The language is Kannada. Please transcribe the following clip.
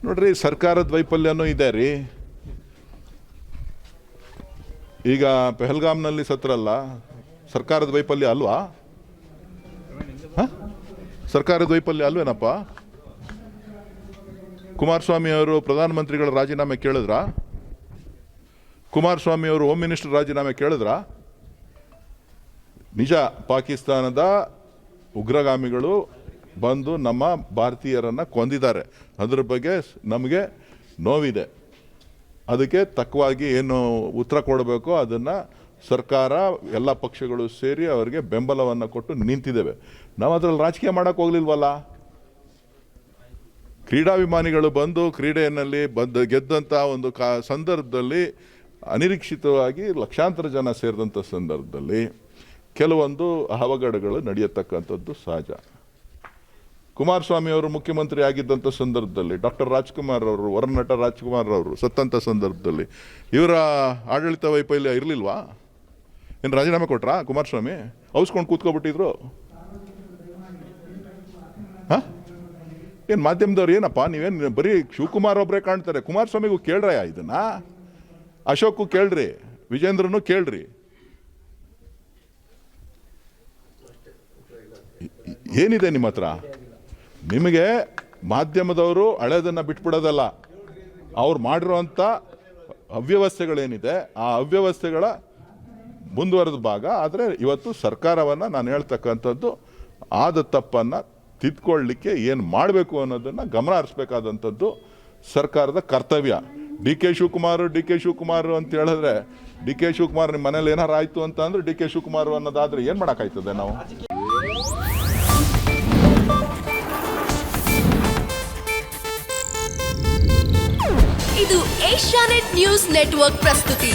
ನೋಡ್ರಿ, ಸರ್ಕಾರದ ವೈಫಲ್ಯನೂ ಇದೆ ರೀ. ಈಗ ಪೆಹಲ್ಗಾಮ್ನಲ್ಲಿ ಸತ್ರಲ್ಲ, ಸರ್ಕಾರದ ವೈಫಲ್ಯ ಅಲ್ವಾ? ಸರ್ಕಾರದ ವೈಫಲ್ಯ ಅಲ್ವೇನಪ್ಪ? ಕುಮಾರಸ್ವಾಮಿ ಅವರು ಪ್ರಧಾನಮಂತ್ರಿಗಳ ರಾಜೀನಾಮೆ ಕೇಳಿದ್ರಾ? ಕುಮಾರಸ್ವಾಮಿ ಅವರು ಹೋಮ್ ಮಿನಿಸ್ಟರ್ ರಾಜೀನಾಮೆ ಕೇಳಿದ್ರಾ? ನಿಜ, ಪಾಕಿಸ್ತಾನದ ಉಗ್ರಗಾಮಿಗಳು ಬಂದು ನಮ್ಮ ಭಾರತೀಯರನ್ನು ಕೊಂದಿದ್ದಾರೆ. ಅದರ ಬಗ್ಗೆ ನಮಗೆ ನೋವಿದೆ. ಅದಕ್ಕೆ ತಕ್ಕವಾಗಿ ಏನು ಉತ್ತರ ಕೊಡಬೇಕು ಅದನ್ನು ಸರ್ಕಾರ ಎಲ್ಲ ಪಕ್ಷಗಳು ಸೇರಿ ಅವರಿಗೆ ಬೆಂಬಲವನ್ನು ಕೊಟ್ಟು ನಿಂತಿದ್ದೇವೆ. ನಾವು ಅದರಲ್ಲಿ ರಾಜಕೀಯ ಮಾಡೋಕ್ಕೆ ಹೋಗ್ಲಿಲ್ವಲ್ಲ. ಕ್ರೀಡಾಭಿಮಾನಿಗಳು ಬಂದು ಕ್ರೀಡೆಯಲ್ಲಿ ಗೆದ್ದಂಥ ಒಂದು ಸಂದರ್ಭದಲ್ಲಿ ಅನಿರೀಕ್ಷಿತವಾಗಿ ಲಕ್ಷಾಂತರ ಜನ ಸೇರಿದಂಥ ಸಂದರ್ಭದಲ್ಲಿ ಕೆಲವೊಂದು ಅವಘಡಗಳು ನಡೆಯತಕ್ಕಂಥದ್ದು ಸಹಜ. ಕುಮಾರಸ್ವಾಮಿ ಅವರು ಮುಖ್ಯಮಂತ್ರಿ ಆಗಿದ್ದಂಥ ಸಂದರ್ಭದಲ್ಲಿ ಡಾಕ್ಟರ್ ರಾಜ್ಕುಮಾರ್ ಅವರು, ವರನಟ ರಾಜ್ಕುಮಾರ್ ಅವರು ಸತ್ತಂಥ ಸಂದರ್ಭದಲ್ಲಿ ಇವರ ಆಡಳಿತ ವೈಫಲ್ಯ ಇರಲಿಲ್ವಾ? ಏನು ರಾಜೀನಾಮೆ ಕೊಟ್ರಾ ಕುಮಾರಸ್ವಾಮಿ? ಔಸ್ಕೊಂಡು ಕೂತ್ಕೊಬಿಟ್ಟಿದ್ರು. ಹಾಂ, ಏನು ಮಾಧ್ಯಮದವ್ರು ಏನಪ್ಪ ನೀವೇನು ಬರೀ ಶಿವಕುಮಾರ್ ಒಬ್ಬರೇ ಕಾಣ್ತಾರೆ? ಕುಮಾರಸ್ವಾಮಿಗೂ ಕೇಳ್ರಯ್ಯ ಇದನ್ನ, ಅಶೋಕು ಕೇಳ್ರಿ, ವಿಜೇಂದ್ರನು ಕೇಳ್ರಿ. ಏನಿದೆ ನಿಮ್ಮ ಹತ್ರ? ನಿಮಗೆ ಮಾಧ್ಯಮದವರು ಹಳೆದನ್ನು ಬಿಟ್ಬಿಡೋದಲ್ಲ, ಅವ್ರು ಮಾಡಿರೋಂಥ ಅವ್ಯವಸ್ಥೆಗಳೇನಿದೆ ಆ ಅವ್ಯವಸ್ಥೆಗಳ ಮುಂದುವರೆದ ಭಾಗ. ಆದರೆ ಇವತ್ತು ಸರ್ಕಾರವನ್ನು ನಾನು ಹೇಳ್ತಕ್ಕಂಥದ್ದು ಆದ ತಪ್ಪನ್ನು ತಿದ್ಕೊಳ್ಳಿಕ್ಕೆ ಏನು ಮಾಡಬೇಕು ಅನ್ನೋದನ್ನು ಗಮನ ಹರಿಸ್ಬೇಕಾದಂಥದ್ದು ಸರ್ಕಾರದ ಕರ್ತವ್ಯ. ಡಿ ಕೆ ಶಿವಕುಮಾರ್ ಅಂತ ಹೇಳಿದ್ರೆ, ಡಿ ಕೆ ಶಿವಕುಮಾರ್ ನಿಮ್ಮ ಮನೇಲಿ ಏನಾರು ಆಯಿತು ಅಂತ ಅಂದರೆ ಡಿ ಕೆ ಶಿವಕುಮಾರ್ ಅನ್ನೋದಾದರೆ ಏನು ಮಾಡೋಕ್ಕಾಯ್ತದೆ ನಾವು? ಇದು ಏಷ್ಯಾನೆಟ್ ನ್ಯೂಸ್ ನೆಟ್ವರ್ಕ್ ಪ್ರಸ್ತುತಿ.